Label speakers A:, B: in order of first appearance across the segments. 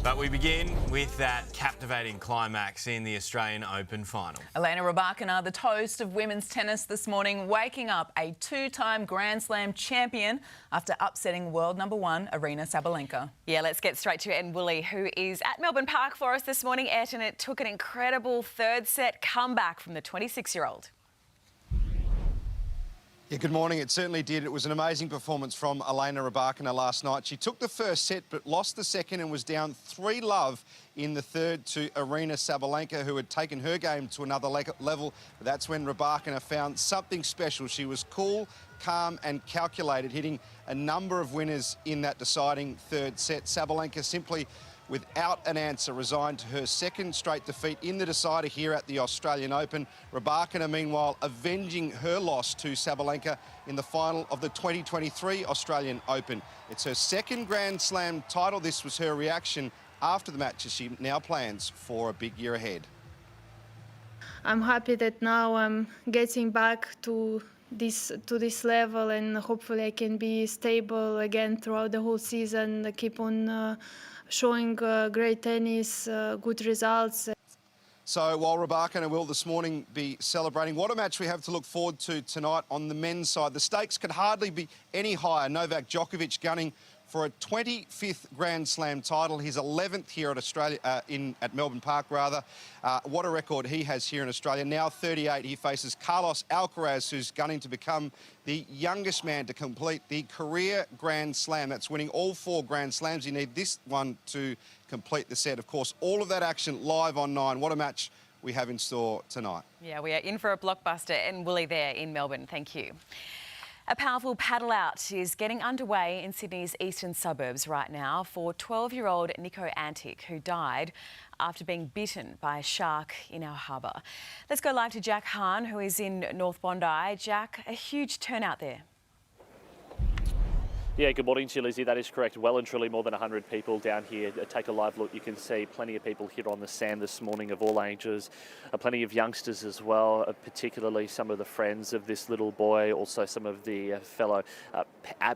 A: But we begin with that captivating climax in the Australian Open final.
B: Elena Rybakina, the toast of women's tennis this morning, waking up a two-time Grand Slam champion after upsetting world number one, Aryna Sabalenka.
C: Yeah, let's get straight to Ed Woolley, who is at Melbourne Park for us this morning. Ed, and it took an incredible third set comeback from the 26-year-old.
D: Yeah, good morning. It certainly did. It was an amazing performance from Elena Rybakina last night. She took the first set but lost the second and was down 3-love in the third to Aryna Sabalenka, who had taken her game to another level. But that's when Rybakina found something special. She was cool, calm and calculated, hitting a number of winners in that deciding third set. Sabalenka simply, without an answer, resigned to her second straight defeat in the decider here at the Australian Open. Rybakina, meanwhile, avenging her loss to Sabalenka in the final of the 2023 Australian Open. It's her second Grand Slam title. This was her reaction after the match, as she now plans for a big year ahead.
E: I'm happy that now I'm getting back to this level, and hopefully I can be stable again throughout the whole season, keep on showing great tennis, good results.
D: So while Rybakina will this morning be celebrating, what a match we have to look forward to tonight on the men's side. The stakes could hardly be any higher. Novak Djokovic gunning for a 25th Grand Slam title, his 11th here at Australia, at Melbourne Park rather. What a record he has here in Australia. Now 38, he faces Carlos Alcaraz, who's gunning to become the youngest man to complete the career Grand Slam. That's winning all 4 Grand Slams. You need this one to complete the set. Of course, all of that action live on 9. What a match we have in store tonight.
C: Yeah, we are in for a blockbuster, and Woolley there in Melbourne. Thank you. A powerful paddle-out is getting underway in Sydney's eastern suburbs right now for 12-year-old Nico Antic, who died after being bitten by a shark in our harbour. Let's go live to Jack Hahn, who is in North Bondi. Jack, a huge turnout there.
F: Yeah, good morning to you, Lizzie. That is correct. Well and truly more than 100 people down here. Take a live look. You can see plenty of people here on the sand this morning of all ages. Plenty of youngsters as well, particularly some of the friends of this little boy, also some of the fellow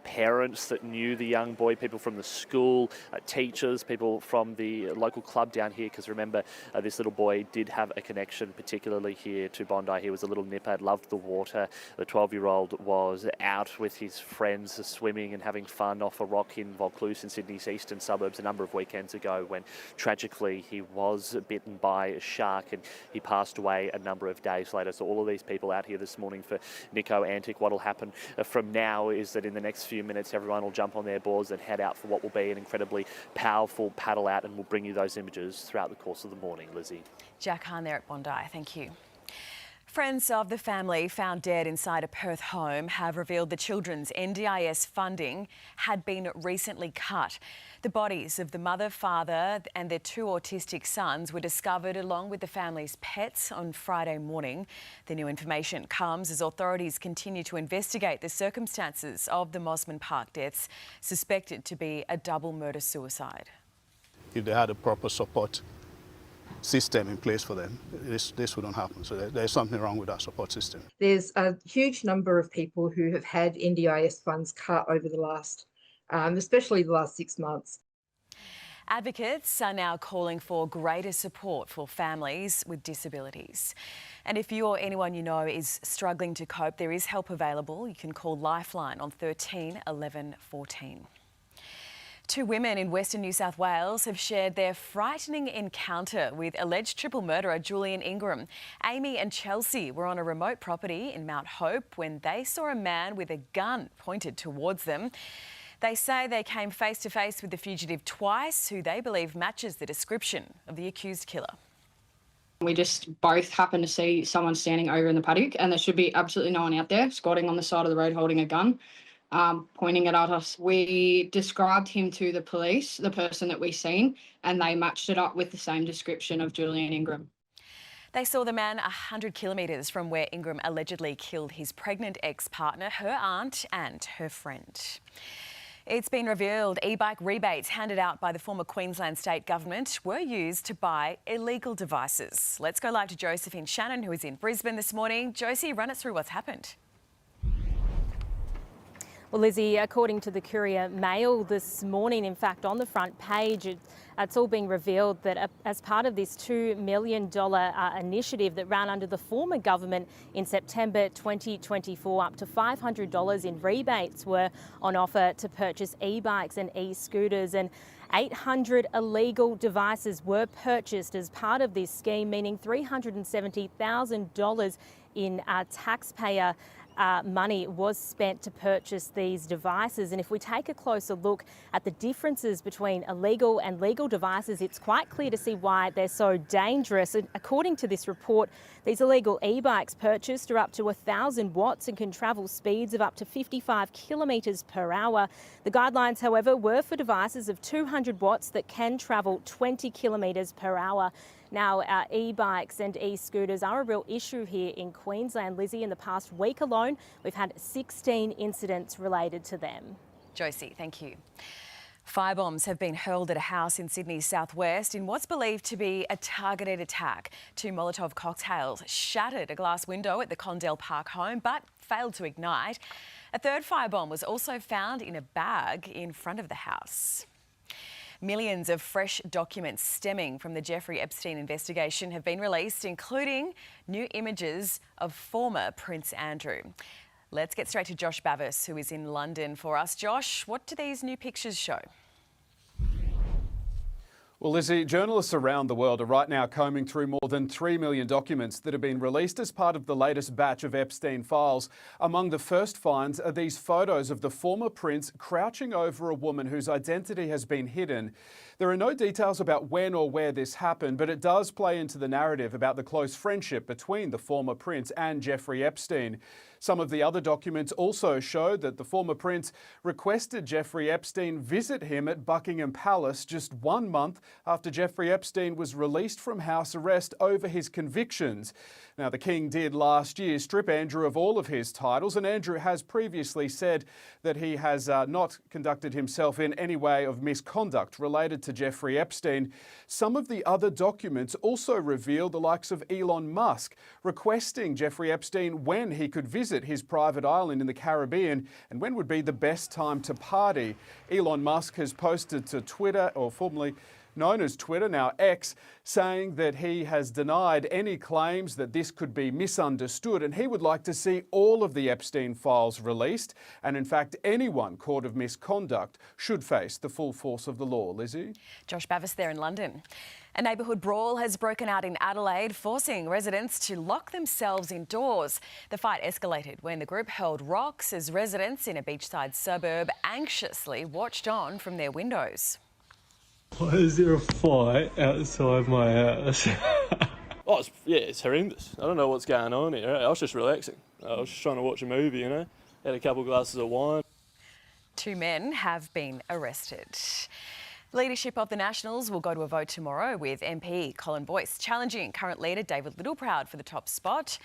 F: parents that knew the young boy, people from the school, teachers, people from the local club down here, because remember, this little boy did have a connection, particularly here to Bondi. He was a little nipper, loved the water. The 12-year-old was out with his friends swimming and having fun off a rock in Vaucluse in Sydney's eastern suburbs a number of weekends ago, when tragically he was bitten by a shark and he passed away a number of days later. So all of these people out here this morning for Nico Antic. What will happen from now is that in the next few minutes everyone will jump on their boards and head out for what will be an incredibly powerful paddle out, and we'll bring you those images throughout the course of the morning. Lizzie.
C: Jack Hahn there at Bondi. Thank you. Friends of the family found dead inside a Perth home have revealed the children's NDIS funding had been recently cut. The bodies of the mother, father and their 2 autistic sons were discovered along with the family's pets on Friday morning. The new information comes as authorities continue to investigate the circumstances of the Mosman Park deaths, suspected to be a double murder-suicide.
G: If they had a proper support system in place for them, this wouldn't happen. So there's something wrong with our support system.
H: There's a huge number of people who have had NDIS funds cut over the last, especially the last 6 months.
C: Advocates are now calling for greater support for families with disabilities. And if you or anyone you know is struggling to cope, there is help available. You can call Lifeline on 13 11 14. 2 women in Western New South Wales have shared their frightening encounter with alleged triple murderer Julian Ingram. Amy and Chelsea were on a remote property in Mount Hope when they saw a man with a gun pointed towards them. They say they came face to face with the fugitive twice, who they believe matches the description of the accused killer.
I: We just both happened to see someone standing over in the paddock, and there should be absolutely no one out there, squatting on the side of the road holding a gun. Pointing it at us. We described him to the police, the person that we seen, and they matched it up with the same description of Julian Ingram.
C: They saw the man 100 kilometres from where Ingram allegedly killed his pregnant ex-partner, her aunt and her friend. It's been revealed e-bike rebates handed out by the former Queensland state government were used to buy illegal devices. Let's go live to Josephine Shannon, who is in Brisbane this morning. Josie, run us through what's happened.
J: Well, Lizzie, according to the Courier Mail this morning, in fact, on the front page, it's all been revealed that as part of this $2 million initiative that ran under the former government in September 2024, up to $500 in rebates were on offer to purchase e-bikes and e-scooters, and 800 illegal devices were purchased as part of this scheme, meaning $370,000 in taxpayer money was spent to purchase these devices. And if we take a closer look at the differences between illegal and legal devices, it's quite clear to see why they're so dangerous. And according to this report, these illegal e-bikes purchased are up to 1,000 watts and can travel speeds of up to 55 kilometres per hour. The guidelines, however, were for devices of 200 watts that can travel 20 kilometres per hour. Now, e-bikes and e-scooters are a real issue here in Queensland. Lizzie, in the past week alone, we've had 16 incidents related to them.
C: Josie, thank you. Firebombs have been hurled at a house in Sydney's southwest in what's believed to be a targeted attack. 2 Molotov cocktails shattered a glass window at the Condell Park home but failed to ignite. A third firebomb was also found in a bag in front of the house. Millions of fresh documents stemming from the Jeffrey Epstein investigation have been released, including new images of former Prince Andrew. Let's get straight to Josh Bavis, who is in London for us. Josh, what do these new pictures show?
K: Well, Lizzie, journalists around the world are right now combing through more than 3 million documents that have been released as part of the latest batch of Epstein files. Among the first finds are these photos of the former prince crouching over a woman whose identity has been hidden. There are no details about when or where this happened, but it does play into the narrative about the close friendship between the former prince and Jeffrey Epstein. Some of the other documents also show that the former prince requested Jeffrey Epstein visit him at Buckingham Palace just 1 month after Jeffrey Epstein was released from house arrest over his convictions. Now, the King did last year strip Andrew of all of his titles, and Andrew has previously said that he has not conducted himself in any way of misconduct related to Jeffrey Epstein. Some of the other documents also reveal the likes of Elon Musk requesting Jeffrey Epstein when he could visit his private island in the Caribbean and when would be the best time to party. Elon Musk has posted to Twitter, or formerly known as Twitter, now X, saying that he has denied any claims that this could be misunderstood, and he would like to see all of the Epstein files released. And in fact, anyone caught of misconduct should face the full force of the law. Lizzie?
C: Josh Bavis there in London. A neighbourhood brawl has broken out in Adelaide, forcing residents to lock themselves indoors. The fight escalated when the group hurled rocks as residents in a beachside suburb anxiously watched on from their windows.
L: Why is there a fight outside my house?
M: It's horrendous. I don't know what's going on here. I was just relaxing. I was just trying to watch a movie, you know. Had a couple glasses of wine.
C: 2 men have been arrested. Leadership of the Nationals will go to a vote tomorrow with MP Colin Boyce challenging current leader David Littleproud for the top spot.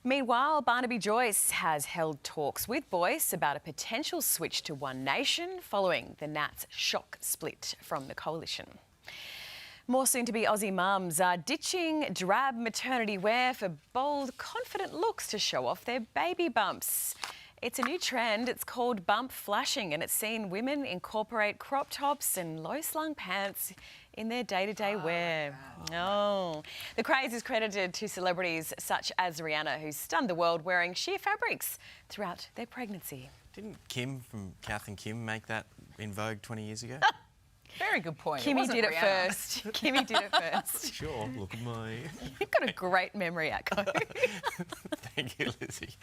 C: Meanwhile, Barnaby Joyce has held talks with Boyce about a potential switch to One Nation following the Nats' shock split from the coalition. More soon-to-be Aussie mums are ditching drab maternity wear for bold, confident looks to show off their baby bumps. It's a new trend. It's called bump flashing, and it's seen women incorporate crop tops and low-slung pants in their day-to-day wear. Oh. The craze is credited to celebrities such as Rihanna, who stunned the world wearing sheer fabrics throughout their pregnancy.
A: Didn't Kim from Kath and Kim make that in Vogue 20 years ago?
B: Very good point.
C: Kimmy did it first. Kimmy did it first.
A: Sure, look at me.
C: You've got a great memory, Atco.
A: Thank you, Lizzie.